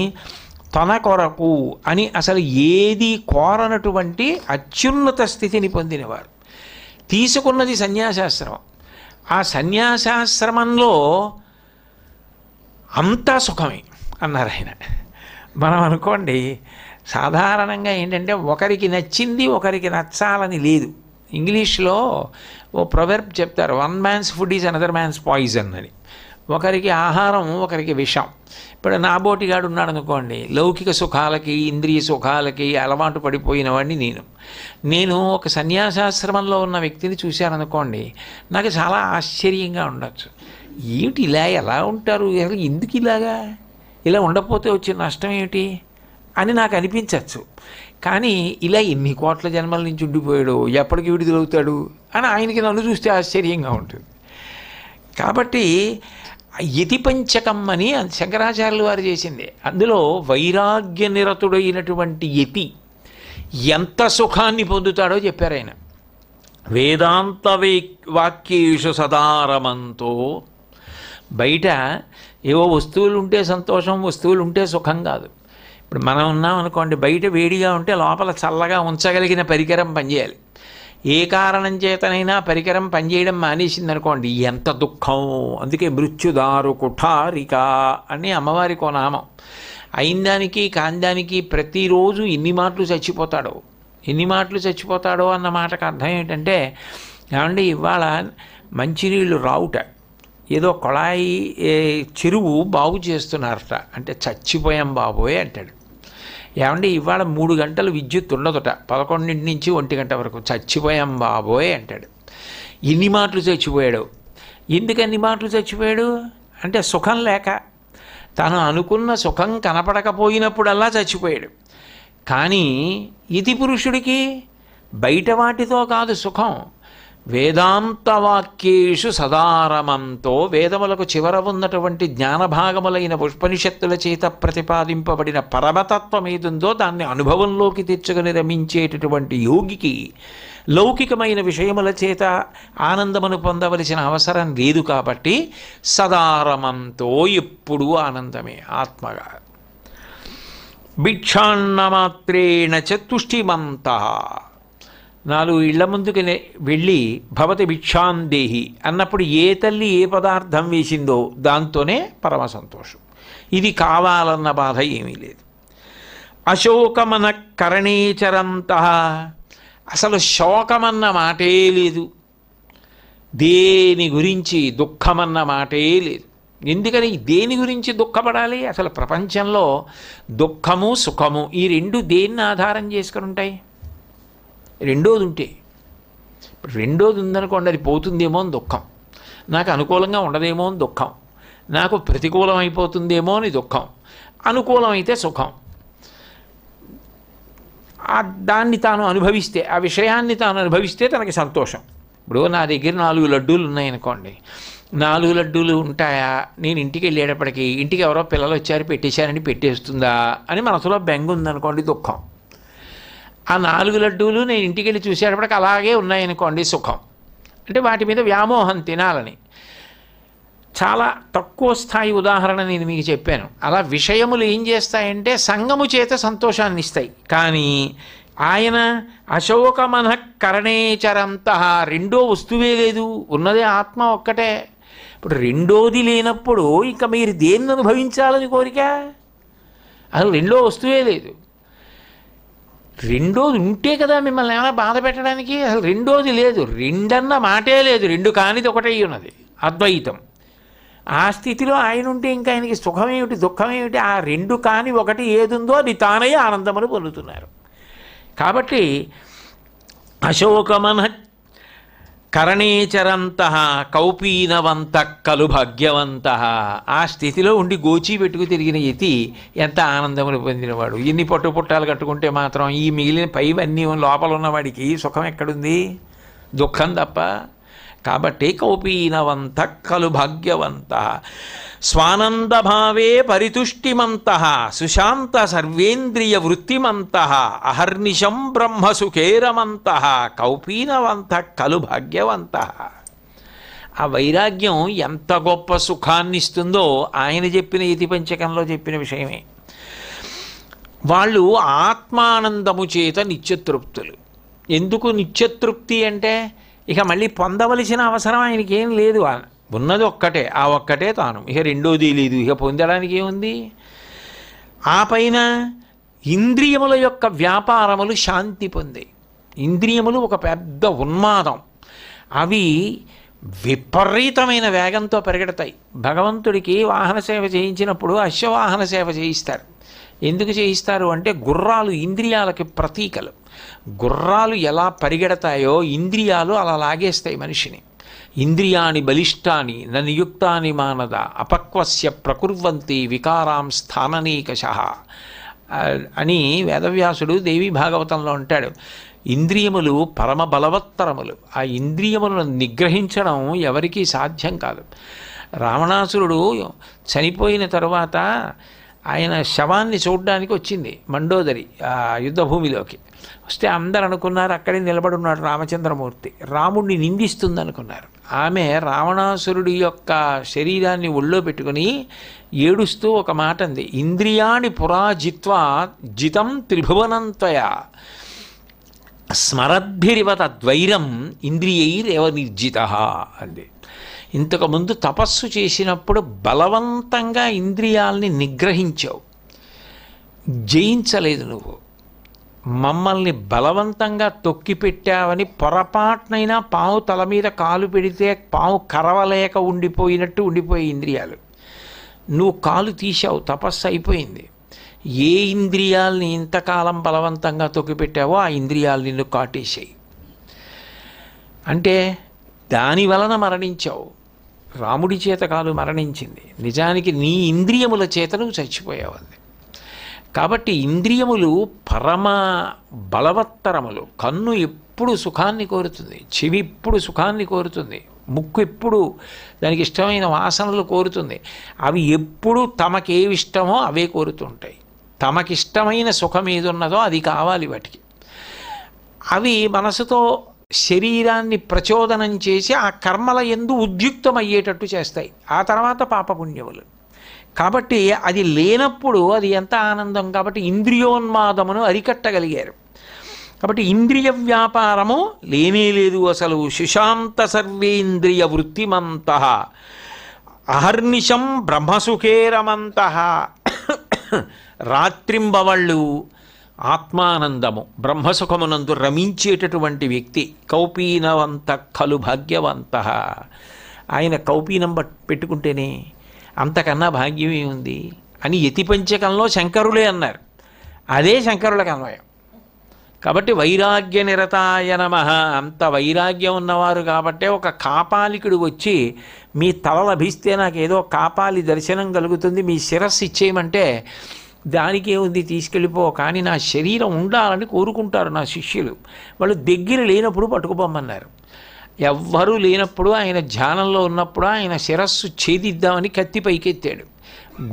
తన కొరకు అని అసలు ఏది కోరనటువంటి అత్యున్నత స్థితిని పొందినవారు. తీసుకున్నది సన్యాసాశ్రమం. ఆ సన్యాసాశ్రమంలో అంతా సుఖమే అన్నారు ఆయన. మనం అనుకోండి, సాధారణంగా ఏంటంటే ఒకరికి నచ్చింది ఒకరికి నచ్చాలని లేదు. ఇంగ్లీష్లో ఓ ప్రొవెర్బ్ చెప్తారు, one man's food is another man's poison అని. ఒకరికి ఆహారం ఒకరికి విషం. ఇప్పుడు నాబోటిగాడు ఉన్నాడు అనుకోండి, లౌకిక సుఖాలకి ఇంద్రియ సుఖాలకి అలవాటు పడిపోయిన వాడిని నేను ఒక సన్యాసాశ్రమంలో ఉన్న వ్యక్తిని చూశాననుకోండి, నాకు చాలా ఆశ్చర్యంగా ఉండొచ్చు. ఏమిటి ఇలా ఎలా ఉంటారు, ఎందుకు ఇలాగా, ఇలా ఉండకపోతే వచ్చే నష్టం ఏమిటి అని నాకు అనిపించవచ్చు. కానీ ఇలా ఎన్ని కోట్ల జన్మల నుంచి ఉండిపోయాడు, ఎప్పటికి విడుదలవుతాడు అని ఆయనకి నన్ను చూస్తే ఆశ్చర్యంగా ఉంటుంది. కాబట్టి యతి పంచకం అని శంకరాచార్యులు వారు చేసింది. అందులో వైరాగ్య నిరతుడైనటువంటి యతి ఎంత సుఖాన్ని పొందుతాడో చెప్పారు ఆయన. వేదాంత వాక్యేషు సదారమంతో, బయట ఏవో వస్తువులు ఉంటే సంతోషం, వస్తువులు ఉంటే సుఖం కాదు. ఇప్పుడు మనం ఉన్నాం అనుకోండి, బయట వేడిగా ఉంటే లోపల చల్లగా ఉంచగలిగిన పరికరం పనిచేయాలి. ఏ కారణం చేతనైనా పరికరం పనిచేయడం మానేసిందనుకోండి, ఎంత దుఃఖం. అందుకే మృత్యుదారు కుఠారిక అని అమ్మవారికి ఓ నామం. అయిందానికి కాందానికి ప్రతిరోజు ఎన్ని మాటలు చచ్చిపోతాడో అన్న మాటకు అర్థం ఏంటంటే, ఏమండి ఇవాళ మంచినీళ్ళు రావుట, ఏదో కొళాయి చెరువు బాగు చేస్తున్నారట అంటే చచ్చిపోయాం బాబోయ్ అంటాడు. ఏమంటే ఇవాళ 3 గంటలు విద్యుత్ ఉండదుట, 11 నుంచి 1 గంట వరకు. చచ్చిపోయాం బాబోయ్ అంటాడు. ఎన్ని మాటలు చచ్చిపోయాడు. ఎందుకు అన్ని మాటలు చచ్చిపోయాడు అంటే సుఖం లేక, తను అనుకున్న సుఖం కనపడకపోయినప్పుడల్లా చచ్చిపోయాడు. కానీ ఇతి పురుషుడికి బయట వాటితో కాదు సుఖం, వేదాంతవాక్యేషు సదారమంతో, వేదములకు చివర ఉన్నటువంటి జ్ఞానభాగములైన ఉపనిషత్తుల చేత ప్రతిపాదింపబడిన పరమతత్వం ఏదుందో దాన్ని అనుభవంలోకి తెచ్చుకొని రమించేటటువంటి యోగికి లౌకికమైన విషయముల చేత ఆనందమును పొందవలసిన అవసరం లేదు. కాబట్టి సదారమంతో ఎప్పుడూ ఆనందమే ఆత్మగా. భిక్షాన్నమాత్రేణ చతుష్టిమంత, 4 ఇళ్ల ముందుకు వెళ్ళి భవతి భిక్షాందేహి అన్నప్పుడు ఏ తల్లి ఏ పదార్థం వేసిందో దాంతోనే పరమ సంతోషం. ఇది కావాలన్న బాధ ఏమీ లేదు. అశోకమన కరణేచరంత, అసలు శోకమన్న మాటే లేదు, దేని గురించి దుఃఖమన్న మాటే లేదు. ఎందుకని దేని గురించి దుఃఖపడాలి? అసలు ప్రపంచంలో దుఃఖము సుఖము ఈ రెండు దేన్ని ఆధారం చేసుకుని ఉంటాయి? రెండోది ఉంటే, ఇప్పుడు రెండోది ఉందనుకోండి, అది పోతుందేమో అని దుఃఖం, నాకు అనుకూలంగా ఉండదేమో అని దుఃఖం, నాకు ప్రతికూలం అయిపోతుందేమో అని దుఃఖం, అనుకూలమైతే సుఖం. దాన్ని తాను అనుభవిస్తే, ఆ విషయాన్ని తాను అనుభవిస్తే తనకి సంతోషం. ఇప్పుడు నా దగ్గర 4 లడ్డూలు ఉన్నాయనుకోండి, 4 లడ్డూలు ఉంటాయా, నేను ఇంటికి వెళ్ళేటప్పటికి ఇంటికి ఎవరో పిల్లలు వచ్చారు పెట్టేశారని పెట్టేస్తుందా అని మనసులో బెంగ ఉందనుకోండి దుఃఖం. ఆ 4 లడ్డూలు నేను ఇంటికి వెళ్ళి చూసేటప్పటికి అలాగే ఉన్నాయనుకోండి సుఖం. అంటే వాటి మీద వ్యామోహం తినాలని. చాలా తక్కువ స్థాయి ఉదాహరణ నేను మీకు చెప్పాను. అలా విషయములు ఏం చేస్తాయంటే సంగము చేత సంతోషాన్ని ఇస్తాయి. కానీ ఆయన అశోకమన కరణేచరంత, రెండో వస్తువే లేదు, ఉన్నదే ఆత్మ ఒక్కటే. ఇప్పుడు రెండోది లేనప్పుడు ఇంకా మీరు దేన్ని అనుభవించాలని కోరిక? అసలు రెండో వస్తువే లేదు. రెండోది ఉంటే కదా మిమ్మల్ని ఏమైనా బాధ పెట్టడానికి. అసలు రెండోది లేదు, రెండన్న మాటే లేదు, రెండు కానిది ఒకటే ఉన్నది అద్వైతం. ఆ స్థితిలో ఆయన ఉంటే ఇంకా ఆయనకి సుఖమేమిటి దుఃఖమేమిటి? ఆ రెండు కాని ఒకటి ఏదుందో అది తానే ఆనందమును పొందుతున్నారు. కాబట్టి అశోకమన కరణేచరంత కౌపీనవంత కలు భాగ్యవంత, ఆ స్థితిలో ఉండి గోచి పెట్టుకు తిరిగిన యతి ఎంత ఆనందమును పొందినవాడు. ఇన్ని పట్టుపుట్టాలు కట్టుకుంటే మాత్రం ఈ మిగిలిన పైవన్నీ లోపల ఉన్నవాడికి సుఖం ఎక్కడుంది? దుఃఖం తప్ప. కాబట్టి కౌపీనవంత కలు భాగ్యవంత స్వానందభావే పరితుష్టిమంత సుశాంత సర్వేంద్రియ వృత్తిమంత అహర్నిశం బ్రహ్మసుఖేరమంత కౌపీనవంత కలు భాగ్యవంత. ఆ వైరాగ్యం ఎంత గొప్ప సుఖాన్ని ఇస్తుందో ఆయన చెప్పిన యతి పంచకంలో చెప్పిన విషయమే. వాళ్ళు ఆత్మానందము చేత నిత్యతృప్తులు. ఎందుకు నిత్యతృప్తి అంటే ఇక మళ్ళీ పొందవలసిన అవసరం ఆయనకి ఏం లేదు, ఉన్నది ఒక్కటే, ఆ ఒక్కటే తాను, ఇక రెండోది లేదు, ఇక పొందడానికి ఏముంది? ఆ పైన ఇంద్రియముల యొక్క వ్యాపారములు శాంతి పొందాయి. ఇంద్రియములు ఒక పెద్ద ఉన్మాదం, అవి విపరీతమైన వేగంతో పరిగెడతాయి. భగవంతుడికి వాహన సేవ చేయించినప్పుడు అశ్వవాహన సేవ చేయిస్తారు. ఎందుకు చేయిస్తారు అంటే గుర్రాలు ఇంద్రియాలకి ప్రతీకలు. గుర్రాలు ఎలా పరిగెడతాయో ఇంద్రియాలు అలా లాగేస్తాయి మనిషిని. ఇంద్రియాణి బలిష్టాని ననియుక్తాని మానద అపక్వస్య ప్రకుర్వంతి వికారాం స్థాననీకశః అని వేదవ్యాసుడు దేవీ భాగవతంలో అంటాడు. ఇంద్రియములు పరమ బలవత్తరములు. ఆ ఇంద్రియములను నిగ్రహించడం ఎవరికీ సాధ్యం కాదు. రావణాసురుడు చనిపోయిన తరువాత ఆయన శవాన్ని చూడడానికి వచ్చింది మండోదరి ఆ యుద్ధభూమిలోకి. వస్తే అందరు అనుకున్నారు అక్కడే నిలబడున్నాడు రామచంద్రమూర్తి, రాముడిని నిందిస్తుంది అనుకున్నారు. ఆమె రావణాసురుడి యొక్క శరీరాన్ని ఒళ్ళో పెట్టుకుని ఏడుస్తూ ఒక మాట అంది, ఇంద్రియాణి పురా జిత్వా జితం త్రిభువనంత్వయా స్మరద్భిరివ తద్వైరం ఇంద్రియైరేవ నిర్జితః అంది. ఇంతకుముందు తపస్సు చేసినప్పుడు బలవంతంగా ఇంద్రియాల్ని నిగ్రహించావు, జయించలేదు. నువ్వు మమ్మల్ని బలవంతంగా తొక్కిపెట్టావని పొరపాటునైనా పాము తల మీద కాలు పెడితే పాము కరవలేక ఉండిపోయినట్టు ఉండిపోయి ఇంద్రియాలు. నువ్వు కాలు తీశావు, తపస్సు అయిపోయింది. ఏ ఇంద్రియాల్ని ఇంతకాలం బలవంతంగా తొక్కిపెట్టావో ఆ ఇంద్రియాలు నిన్ను కాటేశాయి. అంటే దాని వలన మరణించావు. రాముడి చేత కాదు మరణించింది, నిజానికి నీ ఇంద్రియముల చేత నువ్వు చచ్చిపోయావు. అది కాబట్టి ఇంద్రియములు పరమ బలవత్తరములు. కన్ను ఎప్పుడు సుఖాన్ని కోరుతుంది, చెవి ఎప్పుడు సుఖాన్ని కోరుతుంది, ముక్కు ఎప్పుడు దానికి ఇష్టమైన వాసనలు కోరుతుంది. అవి ఎప్పుడు తమకేవిష్టమో అవే కోరుతుంటాయి. తమకిష్టమైన సుఖం ఏదున్నదో అది కావాలి వాటికి. అవి మనసుతో శరీరాన్ని ప్రచోదనం చేసి ఆ కర్మల యందు ఉద్యుక్తమయ్యేటట్టు చేస్తాయి. ఆ తర్వాత పాపపుణ్యములు. కాబట్టి అది లేనప్పుడు అది ఎంత ఆనందం. కాబట్టి ఇంద్రియోన్మాదమును అరికట్టగలిగారు. కాబట్టి ఇంద్రియ వ్యాపారము లేనే లేదు అసలు. సుశాంత సర్వేంద్రియ వృత్తిమంత అహర్నిశం బ్రహ్మసుఖేరమంత. రాత్రింబవళ్ళు ఆత్మానందము బ్రహ్మసుఖమునందు రమించేటటువంటి వ్యక్తి. కౌపీనవంత ఖలు భాగ్యవంత. ఆయన కౌపీనం పెట్టుకుంటేనే అంతకన్నా భాగ్యమే ఉంది అని యతిపంచకంలో శంకరులే అన్నారు. అదే శంకరులకు అన్వయం. కాబట్టి వైరాగ్య నిరతాయ నమః. అంత వైరాగ్యం ఉన్నవారు కాబట్టే ఒక కాపాలికుడు వచ్చి మీ తల లభిస్తే నాకు ఏదో కాపాలి దర్శనం కలుగుతుంది, మీ శిరస్సు ఇచ్చేయమంటే దానికే ఉంది తీసుకెళ్ళిపో, కానీ నా శరీరం ఉండాలని కోరుకుంటారు నా శిష్యులు. వాళ్ళు దగ్గర లేనప్పుడు పట్టుకుపోమన్నారు. ఎవ్వరూ లేనప్పుడు ఆయన ధ్యానంలో ఉన్నప్పుడు ఆయన శిరస్సు ఛేదిద్దామని కత్తి పైకెత్తాడు.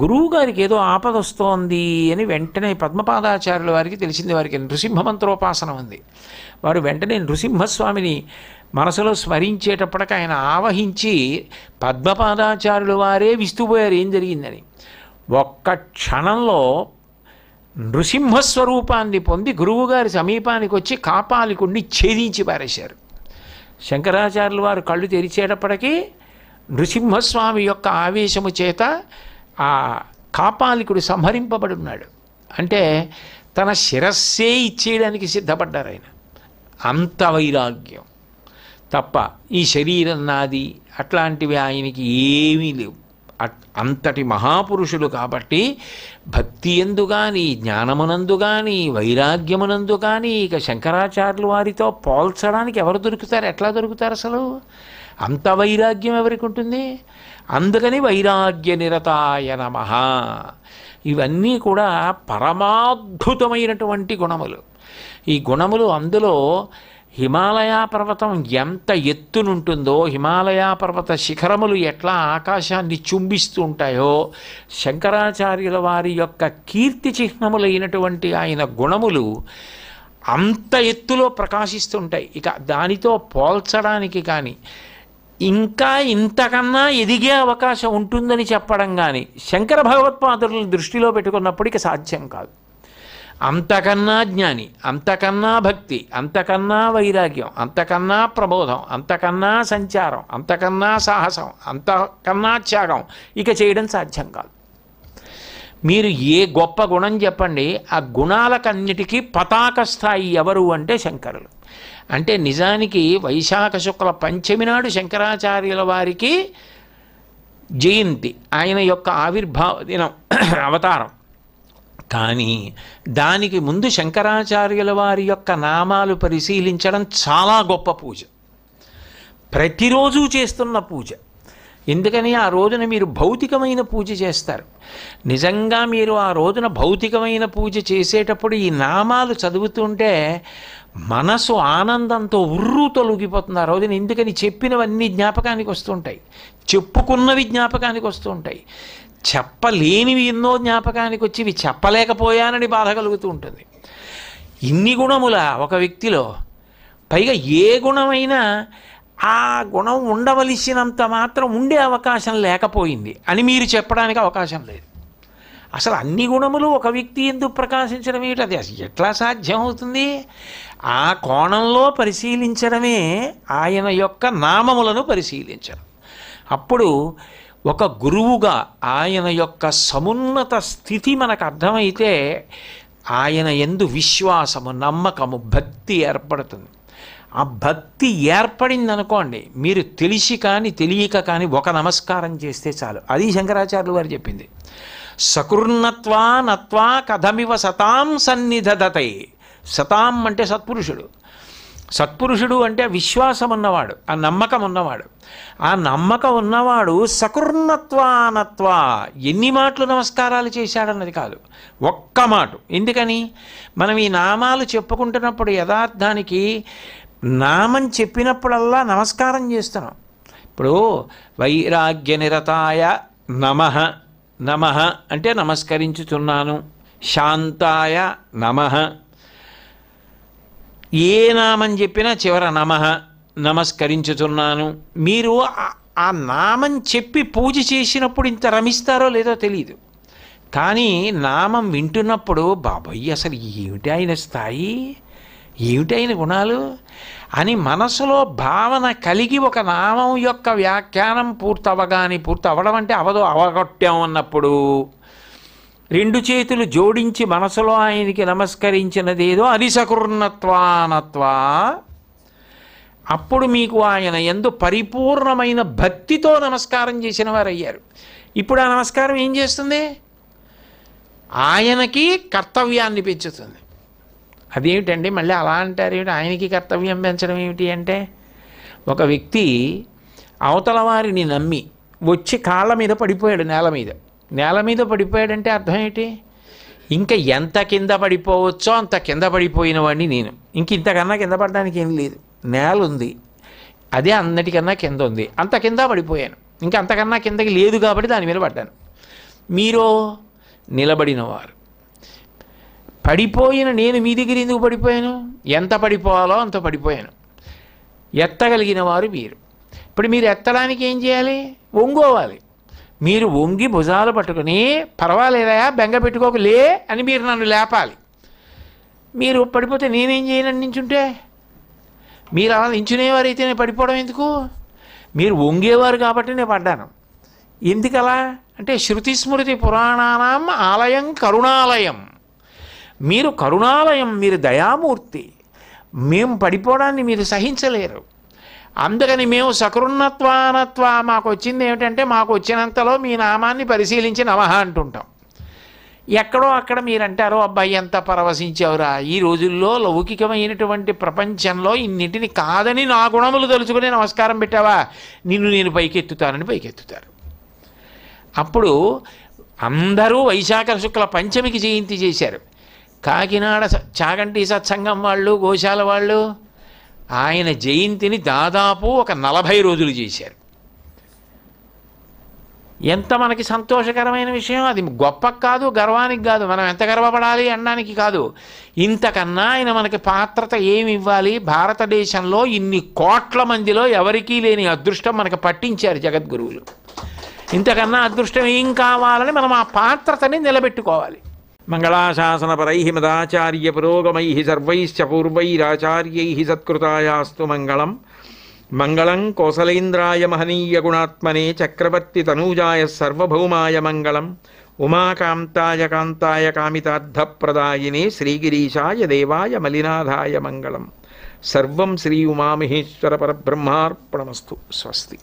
గురువుగారికి ఏదో ఆపద వస్తోంది అని వెంటనే పద్మపాదాచార్యుల వారికి తెలిసింది. వారికి నృసింహమంత్రోపాసనం ఉంది. వారు వెంటనే నృసింహస్వామిని మనసులో స్మరించేటప్పటికి ఆయన ఆవహించి పద్మపాదాచార్యుల వారే విస్తుపోయారు ఏం జరిగిందని. ఒక్క క్షణంలో నృసింహస్వరూపాన్ని పొంది గురువుగారి సమీపానికి వచ్చి కాపాలికుడిని ఛేదించి పారేశారు. శంకరాచార్యుల వారు కళ్ళు తెరిచేటప్పటికీ నృసింహస్వామి యొక్క ఆవేశము చేత ఆ కాపాలికుడు సంహరింపబడి ఉన్నాడు. అంటే తన శిరస్సే ఇచ్చేయడానికి సిద్ధపడ్డారు ఆయన. అంత వైరాగ్యం తప్ప ఈ శరీరం నాది అట్లాంటివి ఆయనకి ఏమీ లేవు. అంతటి మహాపురుషులు కాబట్టి భక్తి ఎందు కానీ జ్ఞానమునందు కానీ వైరాగ్యమునందు కానీ ఇక శంకరాచార్యుల వారితో పోల్చడానికి ఎవరు దొరుకుతారు? ఎట్లా దొరుకుతారు అసలు? అంత వైరాగ్యం ఎవరికి ఉంటుంది? అందుకని వైరాగ్య నిరతాయ నమః. ఇవన్నీ కూడా పరమాద్భుతమైనటువంటి గుణములు. ఈ గుణములు అందులో హిమాలయ పర్వతం ఎంత ఎత్తునుంటుందో, హిమాలయ పర్వత శిఖరములు ఎట్లా ఆకాశాన్ని చుంబిస్తూ ఉంటాయో, శంకరాచార్యుల వారి యొక్క కీర్తి చిహ్నములైనటువంటి ఆయన గుణములు అంత ఎత్తులో ప్రకాశిస్తుంటాయి. ఇక దానితో పోల్చడానికి కానీ ఇంకా ఇంతకన్నా ఎదిగే అవకాశం ఉంటుందని చెప్పడం కానీ శంకర భగవత్పాదులను దృష్టిలో పెట్టుకున్నప్పటికీ సాధ్యం కాదు. అంతకన్నా జ్ఞాని, అంతకన్నా భక్తి, అంతకన్నా వైరాగ్యం, అంతకన్నా ప్రబోధం, అంతకన్నా సంచారం, అంతకన్నా సాహసం, అంతకన్నా త్యాగం ఇక చేయడం సాధ్యం కాదు. మీరు ఏ గొప్ప గుణం చెప్పండి, ఆ గుణాలకన్నిటికీ పతాక స్థాయి ఎవరు అంటే శంకరులు. అంటే నిజానికి వైశాఖ శుక్ల పంచమి నాడు శంకరాచార్యుల వారికి జయంతి, ఆయన యొక్క ఆవిర్భావ దినం, అవతారం. కానీ దానికి ముందు శంకరాచార్యుల వారి యొక్క నామాలు పరిశీలించడం చాలా గొప్ప పూజ, ప్రతిరోజు చేస్తున్న పూజ. ఎందుకని ఆ రోజున మీరు భౌతికమైన పూజ చేస్తారు. నిజంగా మీరు ఆ రోజున భౌతికమైన పూజ చేసేటప్పుడు ఈ నామాలు చదువుతుంటే మనసు ఆనందంతో ఉర్రు తొలగిపోతుంది ఆ రోజున. ఎందుకని చెప్పినవన్నీ జ్ఞాపకానికి వస్తుంటాయి, చెప్పుకున్నవి జ్ఞాపకానికి వస్తుంటాయి, చెప్పలేనివి ఎన్నో జ్ఞాపకానికి వచ్చి ఇవి చెప్పలేకపోయానని బాధ కలుగుతూ ఉంటుంది. ఇన్ని గుణముల ఒక వ్యక్తిలో, పైగా ఏ గుణమైనా ఆ గుణం ఉండవలసినంత మాత్రం ఉండే అవకాశం లేకపోయింది అని మీరు చెప్పడానికి అవకాశం లేదు. అసలు అన్ని గుణములు ఒక వ్యక్తి ఎందుకు ప్రకాశించడం ఏమిటి? అది అసలు ఎట్లా సాధ్యం అవుతుంది? ఆ కోణంలో పరిశీలించడమే ఆయన యొక్క నామములను పరిశీలించడం. అప్పుడు ఒక గురువుగా ఆయన యొక్క సమున్నత స్థితి మనకు అర్థమైతే ఆయన యందు విశ్వాసము, నమ్మకము, భక్తి ఏర్పడుతుంది. ఆ భక్తి ఏర్పడిందనుకోండి, మీరు తెలిసి కానీ తెలియక కానీ ఒక నమస్కారం చేస్తే చాలు. అది శంకరాచార్యులు వారు చెప్పింది. సకృన్నత్వా నత్వా కథమివ సతాం సన్నిధదతే. సతాం అంటే సత్పురుషుడు. సత్పురుషుడు అంటే విశ్వాసం ఉన్నవాడు, ఆ నమ్మకం ఉన్నవాడు. ఆ నమ్మకం ఉన్నవాడు సకృన్నత్వానత్వా ఎన్ని మాటలు నమస్కారాలు చేశాడన్నది కాదు, ఒక్క మాట. ఎందుకని? మనం ఈ నామాలు చెప్పుకుంటున్నప్పుడు యథార్థానికి నామం చెప్పినప్పుడల్లా నమస్కారం చేస్తున్నాం. ఇప్పుడు వైరాగ్య నిరతాయ నమః, నమః అంటే నమస్కరించుతున్నాను. శాంతాయ నమః, ఏ నామం చెప్పినా చివర నమః, నమస్కరించుతున్నాను. మీరు ఆ నామం చెప్పి పూజ చేసినప్పుడు ఇంత రమిస్తారో లేదో తెలియదు, కానీ నామం వింటున్నప్పుడు బాబాయ్ అసలు ఏమిటి ఆయన స్థాయి, ఏమిటి ఆయన గుణాలు అని మనసులో భావన కలిగి ఒక నామం యొక్క వ్యాఖ్యానం పూర్తవడం అంటే అవగొట్టాం అన్నప్పుడు రెండు చేతులు జోడించి మనసులో ఆయనకి నమస్కరించినదేదో అది సకృన్నత్వానత్వా. అప్పుడు మీకు ఆయన యందు పరిపూర్ణమైన భక్తితో నమస్కారం చేసిన వారు అయ్యారు. ఇప్పుడు ఆ నమస్కారం ఏం చేస్తుంది? ఆయనకి కర్తవ్యాన్ని పెంచుతుంది. అదేమిటండి మళ్ళీ అలా అంటారు ఏమిటి? ఆయనకి కర్తవ్యం పెంచడం ఏమిటి అంటే, ఒక వ్యక్తి అవతల వారిని నమ్మి వచ్చి కాళ్ళ మీద పడిపోయాడు, నేల మీద పడిపోయాడంటే అర్థం ఏంటి? ఇంకా ఎంత కింద పడిపోవచ్చో అంత కింద పడిపోయిన వాడిని నేను. ఇంతకన్నా కింద పడడానికి ఏం లేదు, నేల ఉంది, అదే అన్నిటికన్నా కింద ఉంది, అంత కింద పడిపోయాను. ఇంకా అంతకన్నా కిందకి లేదు కాబట్టి దాని మీద పడ్డాను. మీరు నిలబడినవారు, పడిపోయిన నేను మీ దగ్గర ఎందుకు పడిపోయాను? ఎంత పడిపోవాలో అంత పడిపోయాను. ఎత్తగలిగిన వారు మీరు. ఇప్పుడు మీరు ఎత్తడానికి ఏం చేయాలి? వంగోవాలి. మీరు వంగి భుజాలు పట్టుకుని పర్వాలేదా బెంగ పెట్టుకోకలే అని మీరు నన్ను లేపాలి. మీరు పడిపోతే నేనేం చేయను నించుంటే? మీరు అలా నించునేవారైతే నేను పడిపోవడం ఎందుకు? మీరు వంగేవారు కాబట్టి నేను పడ్డాను. ఎందుకలా అంటే శృతి స్మృతి పురాణానాం ఆలయం కరుణాలయం. మీరు కరుణాలయం, మీరు దయామూర్తి. మేము పడిపోవడాన్ని మీరు సహించలేరు. అందుకని మేము సకృన్నత్వానత్వ మాకు వచ్చింది ఏమిటంటే, మాకు వచ్చినంతలో మీ నామాన్ని పరిశీలించి నమః అంటుంటాం. ఎక్కడో అక్కడ మీరు అంటారో అబ్బాయి ఎంత పరవశించావురా, ఈ రోజుల్లో లౌకికమైనటువంటి ప్రపంచంలో ఇన్నింటిని కాదని నా గుణములు తలుచుకుని నమస్కారం పెట్టావా, నిన్ను నేను పైకెత్తుతానని పైకెత్తుతారు. అప్పుడు అందరూ వైశాఖ శుక్ల పంచమికి జయంతి చేశారు. కాకినాడ చాగంటి సత్సంగం వాళ్ళు, గోశాల వాళ్ళు ఆయన జయంతిని దాదాపు ఒక 40 రోజులు చేశారు. ఎంత మనకి సంతోషకరమైన విషయం అది. గొప్ప కాదు, గర్వానికి కాదు, మనం ఎంత గర్వపడాలి అనడానికి కాదు. ఇంతకన్నా ఆయన మనకి పాత్రత ఏమి ఇవ్వాలి? భారతదేశంలో ఇన్ని కోట్ల మందిలో ఎవరికీ లేని అదృష్టం మనకు పట్టించారు జగద్గురువులు. ఇంతకన్నా అదృష్టం ఏం కావాలని మనం ఆ పాత్రతని నిలబెట్టుకోవాలి. మంగళాశాసనపరై మదాచార్య పురోగమై సర్వైశ్చ పూర్వైరాచార్యై సత్కృతాయాస్తు మంగళం. మంగళం కోసలేంద్రాయ మహనీయ గుణాత్మనే చక్రవర్తి తనూజాయ సర్వభౌమాయ మంగళం. ఉమాకాంతాయ కాంతాయ కామితార్థప్రదాయినే శ్రీగిరీశాయ దేవాయ మలినాథాయ మంగళం. సర్వం శ్రీ ఉమామహేశ్వర పరబ్రహ్మార్పణమస్తు. స్వస్తి.